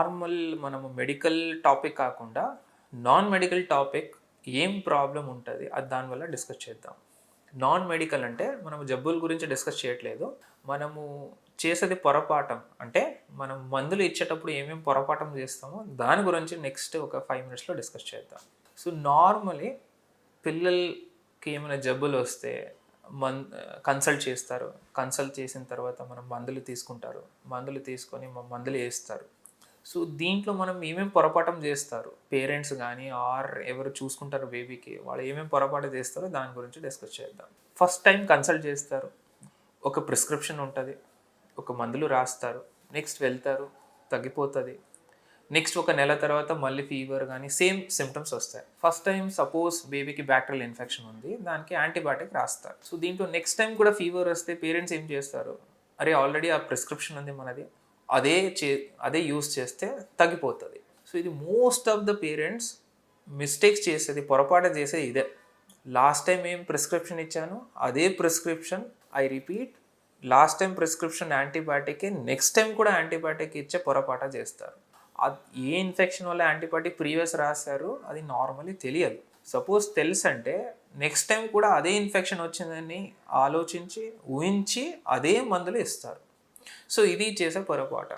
Normal మనము medical topic కాకుండా non medical topic ఏం ప్రాబ్లం ఉంటుంది అది దానివల్ల డిస్కస్ చేద్దాం. నాన్ మెడికల్ అంటే మనము జబ్బుల గురించి డిస్కస్ చేయట్లేదు, మనము చేసేది పొరపాఠం. అంటే మనం మందులు ఇచ్చేటప్పుడు ఏమేమి పొరపాఠం చేస్తామో దాని గురించి నెక్స్ట్ ఒక 5 minutesలో డిస్కస్ చేద్దాం. సో నార్మలీ పిల్లలకి ఏమైనా జబ్బులు వస్తే కన్సల్ట్ చేస్తారు. కన్సల్ట్ చేసిన తర్వాత మనం మందులు తీసుకుంటారు, మందులు తీసుకొని మందులు వేస్తారు. సో దీంట్లో మనం ఏమేమి పొరపాఠం చేస్తారు పేరెంట్స్ కానీ ఆర్ ఎవరు చూసుకుంటారు బేబీకి, వాళ్ళు ఏమేమి పొరపాటు చేస్తారో దాని గురించి డిస్కస్ చేద్దాం. ఫస్ట్ టైం కన్సల్ట్ చేస్తారు, ఒక ప్రిస్క్రిప్షన్ ఉంటుంది, ఒక మందులు రాస్తారు, నెక్స్ట్ వెళ్తారు, తగ్గిపోతుంది. నెక్స్ట్ ఒక నెల తర్వాత మళ్ళీ ఫీవర్ కానీ సేమ్ సిమ్టమ్స్ వస్తాయి. ఫస్ట్ టైం సపోజ్ బేబీకి బ్యాక్టీరియల్ ఇన్ఫెక్షన్ ఉంది, దానికి యాంటీబయాటిక్ రాస్తారు. సో దీంట్లో నెక్స్ట్ టైం కూడా ఫీవర్ వస్తే పేరెంట్స్ ఏం చేస్తారు, అరే ఆల్రెడీ ఆ ప్రిస్క్రిప్షన్ ఉంది మనది, అదే యూస్ చేస్తే తగ్గిపోతుంది. సో ఇది most of the parents mistakes చేసేది, పొరపాటు చేసేది ఇదే. లాస్ట్ టైం ఏం ప్రిస్క్రిప్షన్ ఇచ్చాను అదే prescription I repeat, last time prescription antibiotic, next time కూడా యాంటీబయాటిక్ ఇచ్చే పొరపాటు చేస్తారు. ఏ ఇన్ఫెక్షన్ వల్ల యాంటీబయాటిక్ ప్రీవియస్ రాశారు అది నార్మల్లీ తెలియదు. సపోజ్ తెలుసు అంటే నెక్స్ట్ టైం కూడా అదే ఇన్ఫెక్షన్ వచ్చిందని ఆలోచించి ఊహించి అదే మందులు ఇస్తారు. సో ఇది చేసే పొరపాటు.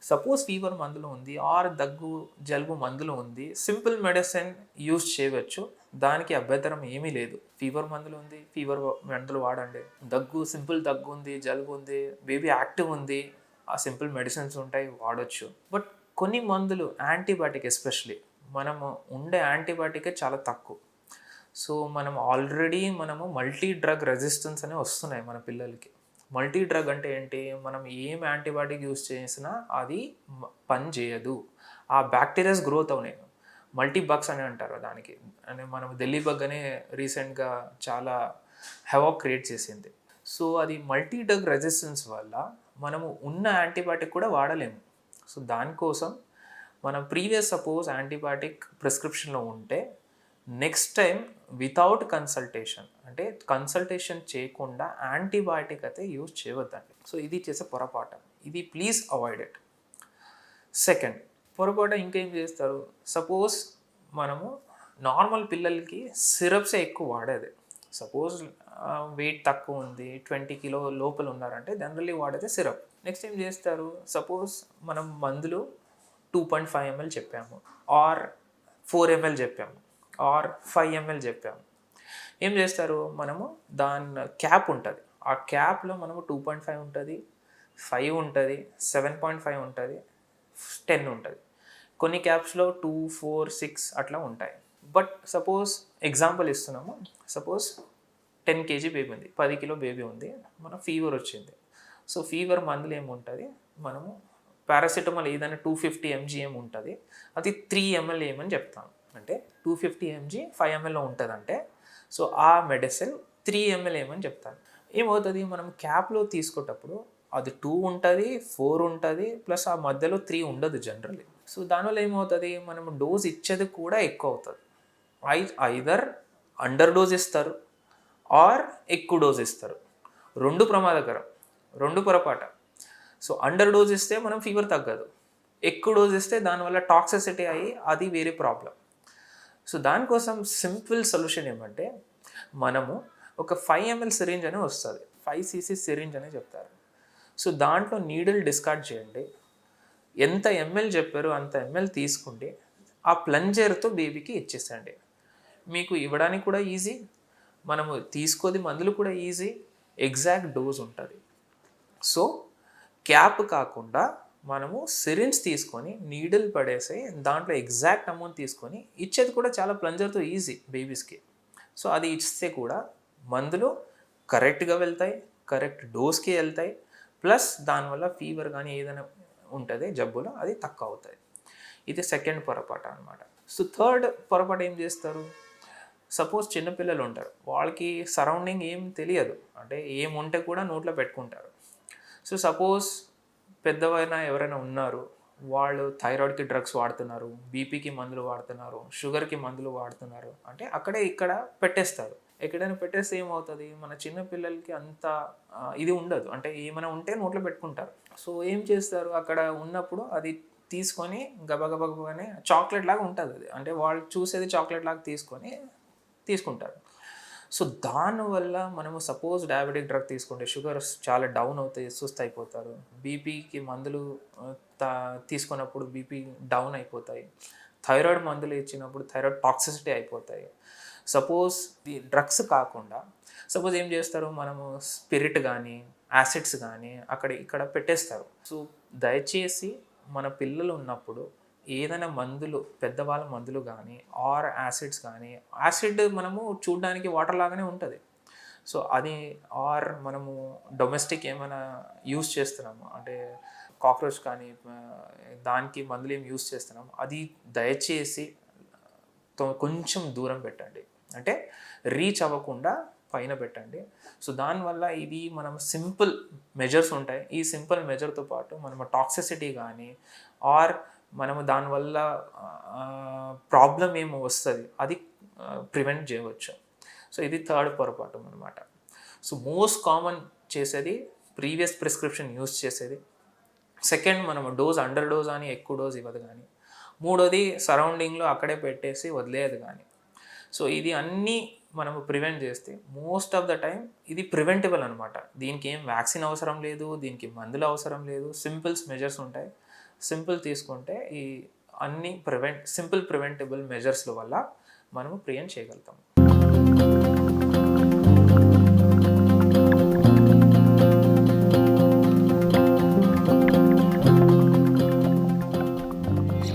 సపోజ్ ఫీవర్ మందులు ఉంది ఆర్ దగ్గు జలుబు మందులు ఉంది, సింపుల్ మెడిసిన్ యూజ్ చేయవచ్చు, దానికి అభ్యంతరం ఏమీ లేదు. ఫీవర్ మందులు ఉంది, ఫీవర్ మందులు వాడండి. సింపుల్ దగ్గు ఉంది, జలుబు ఉంది, బేబీ యాక్టివ్ ఉంది, ఆ సింపుల్ మెడిసిన్స్ ఉంటాయి, వాడచ్చు. బట్ కొన్ని మందులు యాంటీబయాటిక్ ఎస్పెషలీ మనము ఉండే యాంటీబయాటికే చాలా తక్కువ. సో మనము మల్టీ డ్రగ్ రెసిస్టెన్స్ అనేవి వస్తున్నాయి మన పిల్లలకి. మల్టీ డ్రగ్ అంటే ఏంటి, మనం ఏం యాంటీబయాటిక్ యూస్ చేసినా అది పని చేయదు, ఆ బ్యాక్టీరియాస్ గ్రోత్ అవునాయి. మల్టీ బగ్స్ అని అంటారు దానికి. అంటే మనం ఢిల్లీ బగ్ అనే రీసెంట్గా చాలా హెవాక్ క్రియేట్ చేసింది. సో అది మల్టీ డ్రగ్ రెసిస్టెన్స్ వల్ల మనము ఉన్న యాంటీబయాటిక్ కూడా వాడలేము. సో దానికోసం మనం ప్రీవియస్ సపోజ్ యాంటీబయాటిక్ ప్రిస్క్రిప్షన్లో ఉంటే నెక్స్ట్ టైం వితౌట్ కన్సల్టేషన్, అంటే కన్సల్టేషన్ చేయకుండా యాంటీబయాటిక్ అయితే యూజ్ చేయవద్దండి. సో ఇది చేసే పొరపాటు, ఇది ప్లీజ్ అవాయిడ్ ఇట్. సెకండ్ పొరపాటు ఇంకేం చేస్తారు, సపోజ్ మనము నార్మల్ పిల్లలకి సిరప్సే ఎక్కువ వాడేది. సపోజ్ వెయిట్ తక్కువ ఉంది, 20 kg లోపల ఉన్నారంటే జనరల్లీ వాడేది సిరప్. నెక్స్ట్ ఏం చేస్తారు, సపోజ్ మనం మందులు 2.5 ml చెప్పాము ఆర్ 4 ml చెప్పాము ఆర్ 5 ml చెప్పాము. ఏం చేస్తారు, మనము దాని క్యాప్ ఉంటుంది, ఆ క్యాప్లో మనము 2.5 ఉంటుంది, 5 ఉంటుంది, 7.5 ఉంటుంది, 10 ఉంటుంది. కొన్ని క్యాప్స్లో 2, 4, 6 అట్లా ఉంటాయి. బట్ సపోజ్ ఎగ్జాంపుల్ ఇస్తున్నాము, సపోజ్ 10 kg బేబీ ఉంది, 10 kg బేబీ ఉంది, మన ఫీవర్ వచ్చింది. సో ఫీవర్ మందులు ఏముంటుంది, మనము పారాసిటమాల్ ఏదైనా 250 mg ఉంటుంది, అది 3 ml ఏమని చెప్తాను. అంటే 250 mg 5 mlలో ఉంటుందంటే సో ఆ మెడిసిన్ 3 ml ఏమని చెప్తాను. ఏమవుతుంది, మనం క్యాప్లో తీసుకునేటప్పుడు అది 2 ఉంటుంది, 4 ఉంటుంది, ప్లస్ ఆ మధ్యలో 3 ఉండదు జనరల్లీ. సో దానివల్ల ఏమవుతుంది, మనం డోస్ ఇచ్చేది కూడా ఎక్కువ అవుతుంది. ఐదర్ అండర్ డోస్ ఇస్తారు ఆర్ ఎక్కువ డోస్ ఇస్తారు. రెండు ప్రమాదకరం, రెండు పొరపాటు. సో అండర్ డోస్ ఇస్తే మనం ఫీవర్ తగ్గదు, ఎక్కువ డోస్ ఇస్తే దానివల్ల టాక్సిసిటీ అయ్యి అది వేరే ప్రాబ్లం. సో దానికోసం సింపుల్ సొల్యూషన్ ఏమంటే, మనము ఒక 5 ml సిరింజ్ అని వస్తుంది, 5 cc సిరింజ్ అని చెప్తారు. సో దాంట్లో నీడిల్ డిస్కార్డ్ చేయండి, ఎంత ml చెప్పారో అంత ml తీసుకుంటే ఆ ప్లంజర్తో బేబీకి ఇచ్చేసండి. మీకు ఇవ్వడానికి కూడా ఈజీ, మనము తీసుకోది మందులు కూడా ఈజీ, ఎగ్జాక్ట్ డోస్ ఉంటుంది. సో క్యాప్ కాకుండా మనము సిరింజ్ తీసుకొని నీడిల్ పడేసి దాంట్లో ఎగ్జాక్ట్ అమౌంట్ తీసుకొని ఇచ్చేది కూడా చాలా ప్లంజర్తో ఈజీ బేబీస్కి. సో అది ఇస్తే కూడా మందులు కరెక్ట్గా వెళ్తాయి, కరెక్ట్ డోస్కి వెళ్తాయి, ప్లస్ దానివల్ల ఫీవర్ కానీ ఏదైనా ఉంటుంది జబ్బులో అది తక్కువ అవుతుంది. ఇది సెకండ్ పొరపాటు అనమాట. సో థర్డ్ పొరపాటు ఏం చేస్తారు, సపోజ్ చిన్నపిల్లలు ఉంటారు, వాళ్ళకి సరౌండింగ్ ఏం తెలియదు, అంటే ఏముంటే కూడా నోట్లో పెట్టుకుంటారు. సో సపోజ్ పెద్దవైనా ఎవరైనా ఉన్నారు, వాళ్ళు థైరాయిడ్కి డ్రగ్స్ వాడుతున్నారు, బీపీకి మందులు వాడుతున్నారు, షుగర్కి మందులు వాడుతున్నారు అంటే అక్కడే ఇక్కడ పెట్టేస్తారు. ఎక్కడైనా పెట్టేస్తే ఏమవుతుంది, మన చిన్న పిల్లలకి అంత ఇది ఉండదు, అంటే ఏమైనా ఉంటే నోట్లో పెట్టుకుంటారు. సో ఏం చేస్తారు, అక్కడ ఉన్నప్పుడు అది తీసుకొని గబగబగానే చాక్లెట్ లాగా ఉంటుంది అది, అంటే వాళ్ళు చూసేది చాక్లెట్ లాగా తీసుకుంటారు. సో దానివల్ల మనము సపోజ్ డయాబెటిక్ డ్రగ్ తీసుకుంటే షుగర్స్ చాలా డౌన్ అవుతాయి, సుస్థ అయిపోతారు. బీపీకి మందులు తీసుకున్నప్పుడు బీపీ డౌన్ అయిపోతాయి. థైరాయిడ్ మందులు ఇచ్చినప్పుడు థైరాయిడ్ టాక్సిసిటీ అయిపోతాయి. సపోజ్ ఈ డ్రగ్స్ కాకుండా సపోజ్ ఏం చేస్తారు, మనము స్పిరిట్ కానీ యాసిడ్స్ కానీ ఇక్కడ పెట్టేస్తారు. సో దయచేసి మన పిల్లలు ఉన్నప్పుడు ఏదైనా మందులు, పెద్దవాళ్ళ మందులు కానీ ఆర్ యాసిడ్స్ కానీ, యాసిడ్ మనము చూడడానికి వాటర్ లాగానే ఉంటుంది. సో అది ఆర్ మనము డొమెస్టిక్ ఏమైనా యూస్ చేస్తున్నాము అంటే కాక్రోచ్ కానీ దానికి మందులు ఏం యూస్ చేస్తున్నాము, అది దయచేసి కొంచెం దూరం పెట్టండి, అంటే రీచ్ అవ్వకుండా పైన పెట్టండి. సో దానివల్ల ఇది మనం సింపుల్ మెజర్స్ ఉంటాయి. ఈ సింపుల్ మెజర్తో పాటు మనము టాక్సిసిటీ కానీ ఆర్ మనము దానివల్ల ప్రాబ్లం ఏమో వస్తుంది అది ప్రివెంట్ చేయవచ్చు. సో ఇది థర్డ్ పొరపాటు అనమాట. సో మోస్ట్ కామన్ చేసేది ప్రీవియస్ ప్రిస్క్రిప్షన్ యూస్ చేసేది. సెకండ్, మనము అండర్ డోస్ అని ఎక్కువ డోస్ ఇవ్వదు కానీ. మూడోది సరౌండింగ్లో అక్కడే పెట్టేసి వదిలేయదు కానీ. సో ఇది అన్నీ మనము ప్రివెంట్ చేస్తే మోస్ట్ ఆఫ్ ద టైం ఇది ప్రివెంటబుల్ అనమాట. దీనికి ఏం వ్యాక్సిన్ అవసరం లేదు, దీనికి మందులు అవసరం లేదు, సింపుల్స్ మెజర్స్ ఉంటాయి. సింపుల్ తీసుకుంటే ఈ అన్ని సింపుల్ ప్రివెంటబుల్ మెజర్స్ల వల్ల మనము ప్రివెంట్ చేయగలుగుతాం.